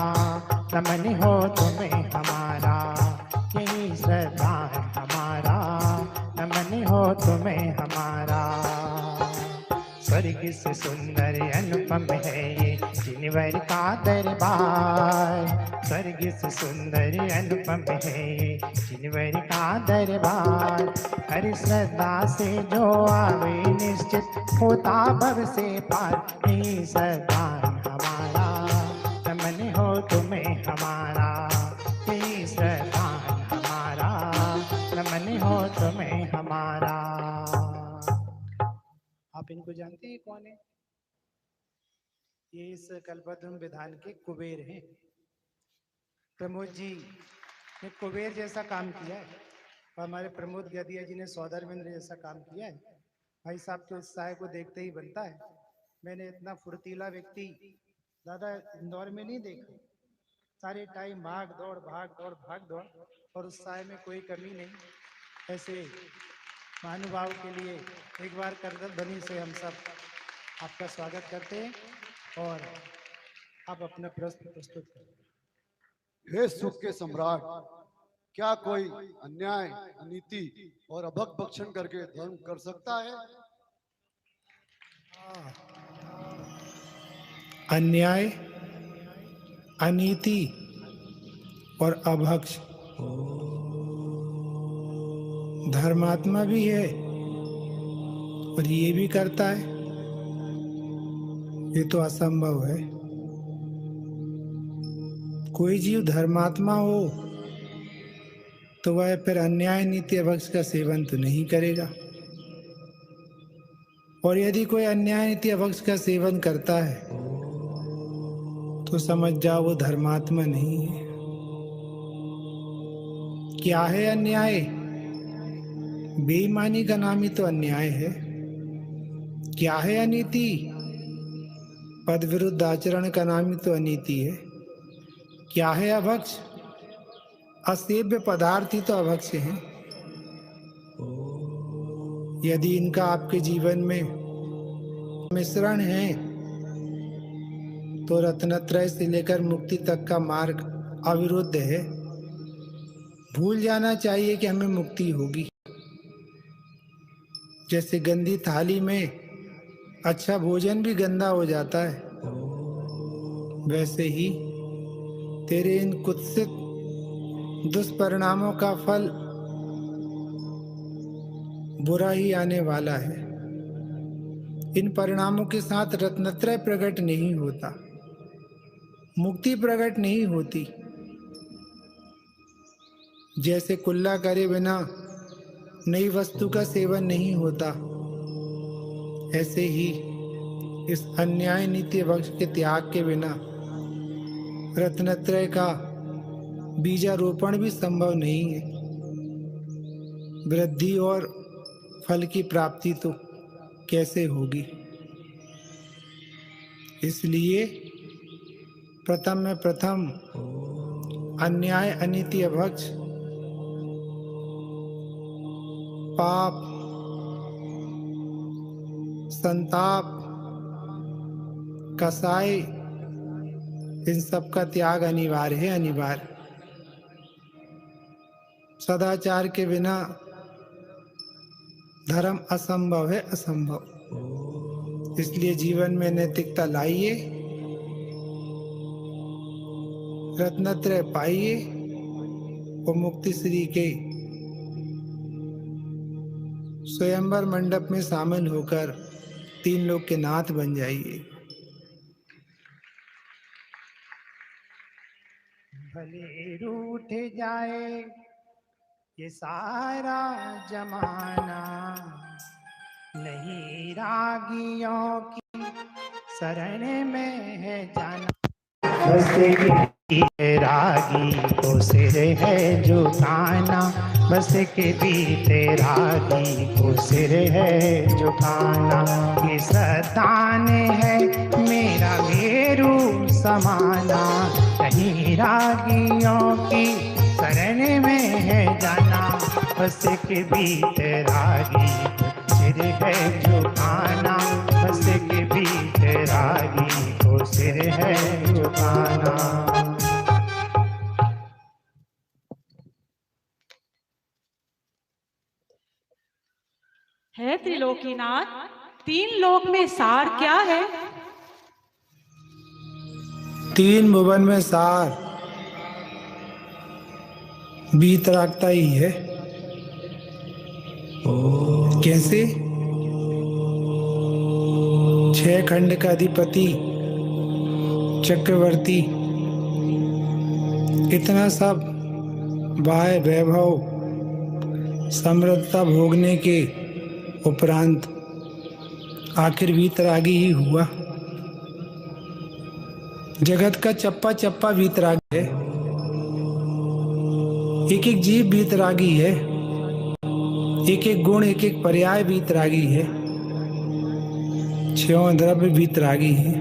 नमन हो तुम्हें हमारा, यही श्रद्धान हमारा, नमन हो तुम्हें हमारा। स्वर्ग स्वर्ग से सुंदर अनुपम है ये जिनवर का दरबार। स्वर्ग से सुंदर अनुपम है ये जिनवर का दरबार। हर श्रद्धा से जो आवे निश्चित होता भव से पार। हे सरदार हमारा नमन हो तुम्हें हमारा। हे सरदार हमारा नमन हो तुम्हें हमारा। आप इनको जानते हैं कौन है? ये इस कल्पद्रुम विधान के कुबेर हैं। प्रमोद जी ने कुबेर जैसा काम किया है और हमारे प्रमोद गदिया जी ने सौदरवेंद्र जैसा काम किया है। भाई साहब के उत्साह को देखते ही बनता है। मैंने इतना फुर्तीला व्यक्ति दादा इंदौर में नहीं देखा। सारे टाइम भाग दौड़ और उत्साह में कोई कमी नहीं। ऐसे महानुभाव के लिए एक बार करतल ध्वनि से हम सब आपका स्वागत करते हैं और आप अपना प्रश्न प्रस्तुत करें। हे सुख के सम्राट, क्या कोई अन्याय, अनीति और अभक्त भक्षण करके धर्म कर सकता है? अन्याय, अनीति और अभक्ष धर्मात्मा भी है और ये भी करता है, ये तो असंभव है। कोई जीव धर्मात्मा हो तो वह फिर अन्याय, नीति, अभक्ष का सेवन तो नहीं करेगा। और यदि कोई अन्याय, नीति, अभक्ष का सेवन करता है तो समझ जाओ वो धर्मात्मा नहीं है। क्या है अन्याय? बेईमानी का नाम ही तो अन्याय है। क्या है अनीति? पद विरुद्ध आचरण का नाम ही तो अनीति है। क्या है अभक्ष? असेव्य पदार्थ ही तो अभक्ष हैं। यदि इनका आपके जीवन में मिश्रण है तो रत्नत्रय से लेकर मुक्ति तक का मार्ग अविरुद्ध है। भूल जाना चाहिए कि हमें मुक्ति होगी। जैसे गंदी थाली में अच्छा भोजन भी गंदा हो जाता है, वैसे ही तेरे इन कुत्सित दुष्परिणामों का फल बुरा ही आने वाला है। इन परिणामों के साथ रत्नत्रय प्रकट नहीं होता, मुक्ति प्रकट नहीं होती। जैसे कुल्ला करे बिना नई वस्तु का सेवन नहीं होता, ऐसे ही इस अन्याय, नीति, अभक्ष के त्याग के बिना रत्नत्रय का बीजारोपण भी संभव नहीं है। वृद्धि और फल की प्राप्ति तो कैसे होगी? इसलिए प्रथम में प्रथम अन्याय, अनीति, अभक्ष, पाप, संताप, कसाई, इन सब का त्याग अनिवार्य है। अनिवार्य। सदाचार के बिना धर्म असंभव है, असंभव। इसलिए जीवन में नैतिकता लाइए, रत्नत्रय पाइए और मुक्ति श्री के स्वयंवर मंडप में शामिल होकर 3 लोग के नाथ बन जाइए। भले रूठ जाए ये सारा जमाना, नहीं रागियों की शरण में है जाना। रागी को सिर है झुकाना, बस के बीते रागी को सिर है झुकाना। ये सतान है मेरा मेरू समाना, कहीं रागियों की शरण में है जाना। बस के बीते रागी को सिर है झुकाना, बस के बीते रागी को सिर है झुकाना। हे त्रिलोकीनाथ, तीन लोक में सार क्या है? तीन भुवन में सार वीतरागता ही है। कैसे? 6 खंड का अधिपति चक्रवर्ती इतना सब बाह्य वैभव समृद्धता भोगने के उपरांत आखिर वीतरागी ही हुआ। जगत का चप्पा चप्पा वीतराग है, एक एक जीव वीतरागी है, एक एक गुण एक एक पर्याय वीतरागी है, 6 द्रव्य वीतरागी है,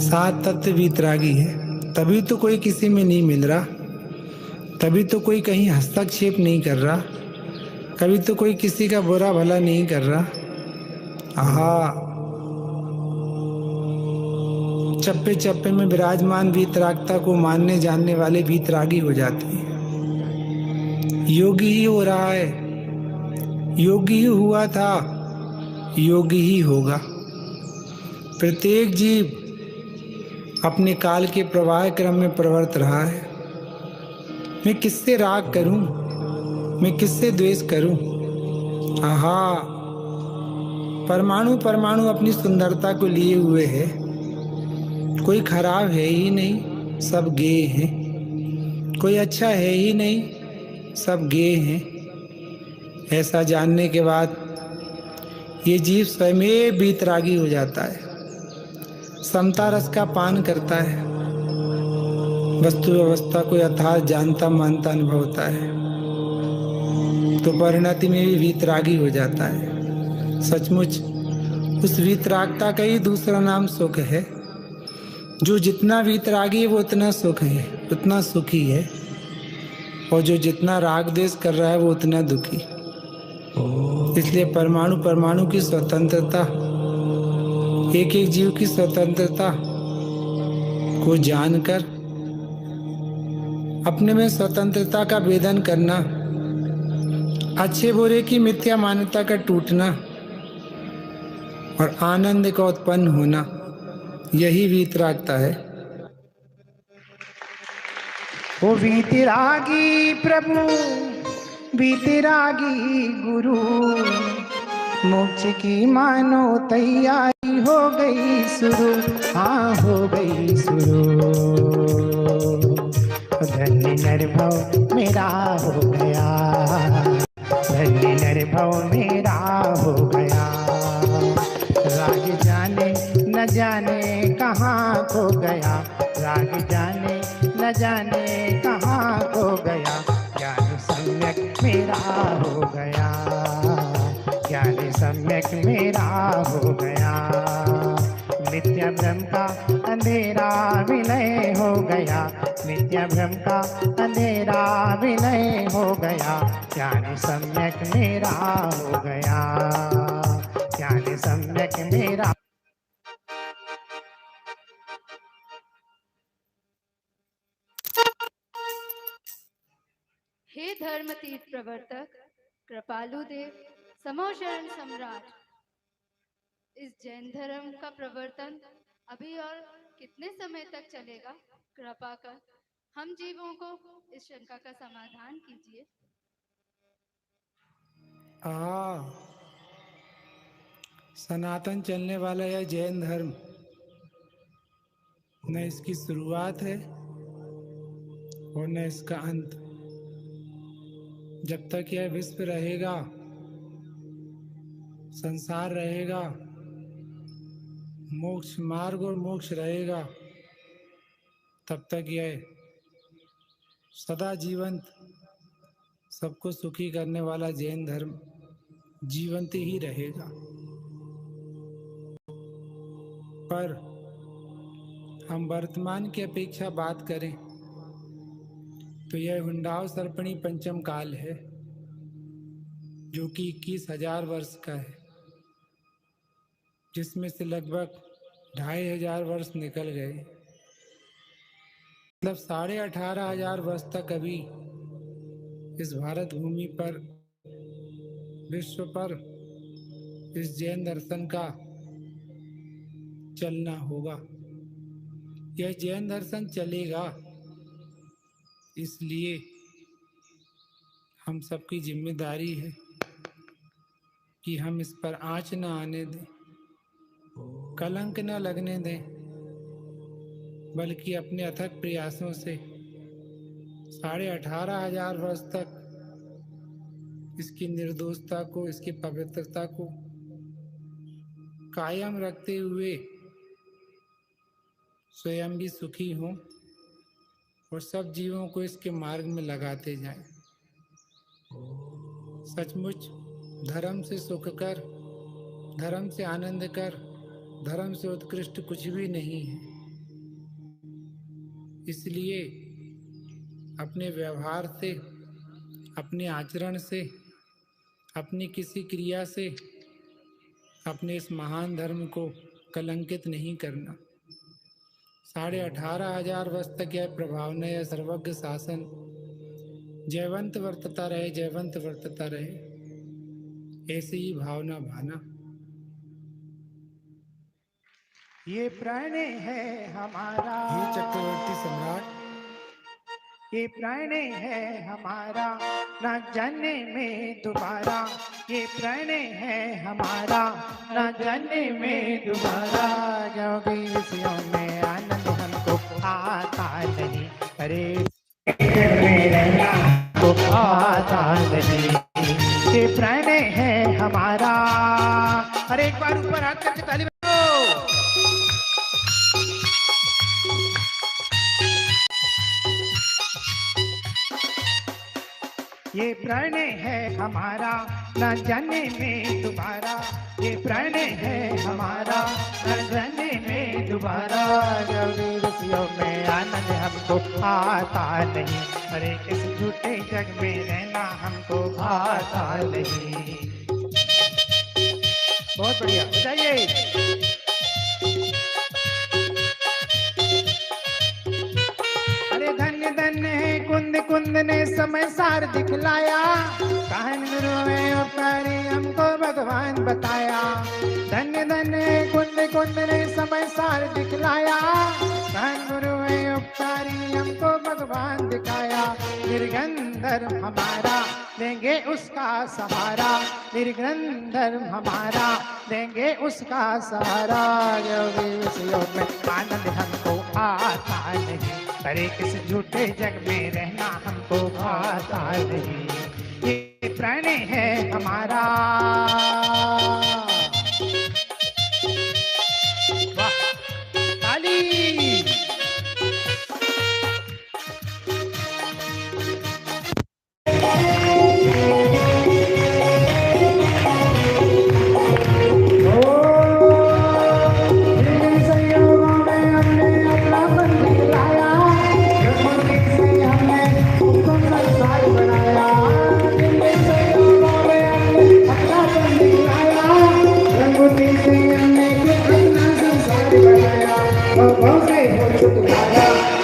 7 तत्व वीतरागी है। तभी तो कोई किसी में नहीं मिल रहा, तभी तो कोई कहीं हस्तक्षेप नहीं कर रहा, कभी तो कोई किसी का बुरा भला नहीं कर रहा। आहा, चप्पे चप्पे में विराजमान वीतरागता को मानने जानने वाले वीतरागी हो जाते हैं। योगी ही हो रहा है, योगी ही हुआ था, योगी ही होगा। प्रत्येक जीव अपने काल के प्रवाह क्रम में प्रवर्त रहा है। मैं किससे राग करूं, मैं किससे द्वेष करूं? आहा, परमाणु परमाणु अपनी सुंदरता को लिए हुए है, कोई खराब है ही नहीं, सब गेय हैं। कोई अच्छा है ही नहीं, सब गेय हैं। ऐसा जानने के बाद ये जीव स्वयं वीतरागी हो जाता है, समता रस का पान करता है, वस्तु व्यवस्था को यथार्थ जानता मानता अनुभवता है, तो परिणति में भी वीतरागी हो जाता है। सचमुच उस वीतरागता का ही दूसरा नाम सुख है। जो जितना वीतरागी है वो उतना सुख है, उतना सुखी है, और जो जितना राग द्वेष कर रहा है वो उतना दुखी। इसलिए परमाणु परमाणु की स्वतंत्रता, एक एक जीव की स्वतंत्रता को जानकर अपने में स्वतंत्रता का वेदन करना, अच्छे बुरे की मिथ्या मान्यता का टूटना और आनंद का उत्पन्न होना, यही वीतरागता है। ओ वीतरागी प्रभु, वीतरागी गुरु, मोक्ष की मानो तैयारी हो गई शुरू, हाँ हो गई शुरू। धन्य निर्भव मेरा हो गया, धन्य निर्भव मेरा हो गया। राग जाने न जाने कहाँ खो गया, राग जाने न जाने कहाँ खो गया। ज्ञान सम्यक मेरा हो गया, ज्ञान सम्यक मेरा हो गया। नित्य भ्रम का अंधेरा विलय हो गया, नित्य भ्रम का अंधेरा विलय हो गया। ज्ञान सम्यक मेरा हो गया, ज्ञान सम्यक मेरा। हे धर्म तीर्थ प्रवर्तक, कृपालु देव, समो शरण सम्राट, इस जैन धर्म का प्रवर्तन अभी और कितने समय तक चलेगा? कृपा कर हम जीवों को इस शंका का समाधान कीजिए। सनातन चलने वाला यह जैन धर्म न इसकी शुरुआत है और न इसका अंत। जब तक यह विश्व रहेगा, संसार रहेगा, मोक्ष मार्ग और मोक्ष रहेगा, तब तक यह सदा जीवंत, सबको सुखी करने वाला जैन धर्म जीवंत ही रहेगा। पर हम वर्तमान की अपेक्षा बात करें तो यह हुंडाव सर्पणी पंचम काल है, जो कि 21,000 वर्ष का है, जिसमें से लगभग 2,500 वर्ष निकल गए। मतलब 18,500 वर्ष तक अभी इस भारत भूमि पर, विश्व पर इस जैन दर्शन का चलना होगा। यह जैन दर्शन चलेगा, इसलिए हम सबकी जिम्मेदारी है कि हम इस पर आँच न आने दें, कलंक न लगने दें, बल्कि अपने अथक प्रयासों से 18,500 वर्ष तक इसकी निर्दोषता को, इसकी पवित्रता को कायम रखते हुए स्वयं भी सुखी हों और सब जीवों को इसके मार्ग में लगाते जाएं। सचमुच धर्म से सुख कर, धर्म से आनंद कर, धर्म से उत्कृष्ट कुछ भी नहीं है। इसलिए अपने व्यवहार से, अपने आचरण से, अपनी किसी क्रिया से अपने इस महान धर्म को कलंकित नहीं करना। 18,500 वर्ष तक यह प्रभावना, यह सर्वज्ञ शासन जयवंत वर्तता रहे, जयवंत वर्तता रहे, ऐसी ही भावना भाना। ये प्रणय है हमारा, हे चक्रवर्ती सम्राट, ये प्रणय है हमारा, न जाने में दोबारा। ये प्रणय है हमारा, न जाने में दोबारा। क्योंकि विषयों में आनंद हमको आता नहीं, अरे में रहना को आता नहीं। ये प्रणय है हमारा। अरे एक बार ऊपर हाथ करके ताली बजाओ। ये प्रणय है हमारा, न जाने में दोबारा। ये प्रणय है हमारा, न जाने में दोबारा। रसियों में आनंद हमको आता नहीं, अरे इस झूठे जग में रहना हमको आता नहीं। बहुत बढ़िया, बताइए। धन्य धन्य है कुंद कुंद ने समय सार दिखलाया। कहन गुरु में उपकारी हमको भगवान बताया। धन्य धन्य है कुंद कुंद ने समय सार दिखलाया। कहन गुरु में उपकारी हमको भगवान दिखाया। निर्गंधर हमारा देंगे उसका सहारा, निर्गंधर हमारा देंगे उसका सहारा। योगी विषयों में आनंद हमको आता नहीं, अरे किस झूठे जग में रहना हमको आता नहीं। ये प्रणय है हमारा। वाह, ताली।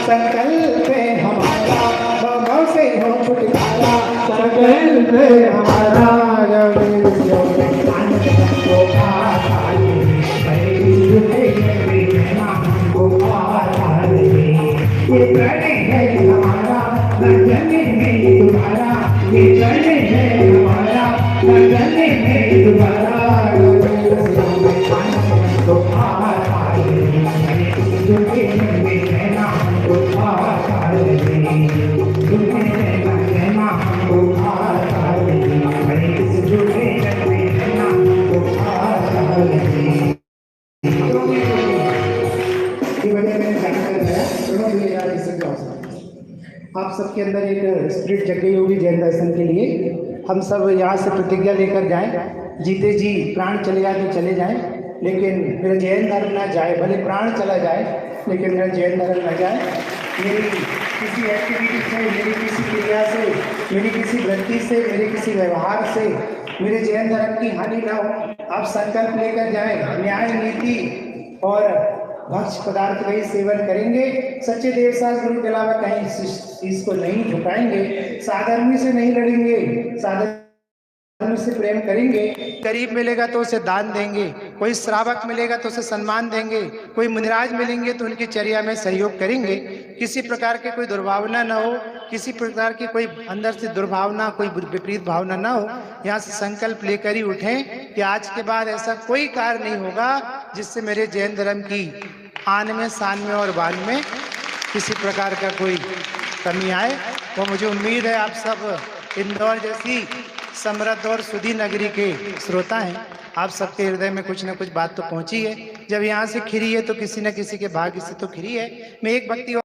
संकल्प हमारा भव से हो छुटकारा, संकल्प हमारा। ये प्रणय है हमारा, न जाने में तुम्हारा। ये प्रणय है हमारा, न जाने में तुम्हारा। आप सबके अंदर एक स्पिरिट जग गई होगी जैन दर्शन के लिए। हम सब यहाँ से प्रतिज्ञा लेकर जाएं, जीते जी प्राण चले जाए तो चले जाएं, लेकिन मेरा जैन धर्म ना जाए। भले प्राण चला जाए लेकिन मेरा जैन धर्म ना जाए। मेरी किसी एक्टिविटी से, मेरी किसी क्रिया से, मेरी किसी वृत्ति से, मेरे किसी व्यवहार से मेरे जैन धर्म की हानि ना हो। आप संकल्प लेकर जाएं, न्याय नीति और भक्ष्य पदार्थ का ही सेवन करेंगे। सच्चे देवसास गुरु के अलावा कहीं इसको नहीं झुकाएंगे। साधर्मी से नहीं लड़ेंगे, साधर्मी से प्रेम करेंगे, गरीब मिलेगा तो उसे दान देंगे, कोई श्रावक मिलेगा तो उसे सम्मान देंगे, कोई मुनिराज मिलेंगे तो उनकी चर्या में सहयोग करेंगे। किसी प्रकार के कोई दुर्भावना न हो, किसी प्रकार की कोई अंदर से दुर्भावना, कोई विपरीत भावना न हो। यहाँ से संकल्प लेकर ही उठें कि आज के बाद ऐसा कोई कार्य नहीं होगा जिससे मेरे जैन धर्म की आन में, शान में और बान में किसी प्रकार का कोई कमी आए। वो मुझे उम्मीद है आप सब इंदौर जैसी समृद्ध और सुधी नगरी के श्रोता हैं, आप सबके हृदय में कुछ न कुछ बात तो पहुंची है। जब यहाँ से खिरी है तो किसी न किसी के भाग्य से तो खिरी है। मैं एक भक्ति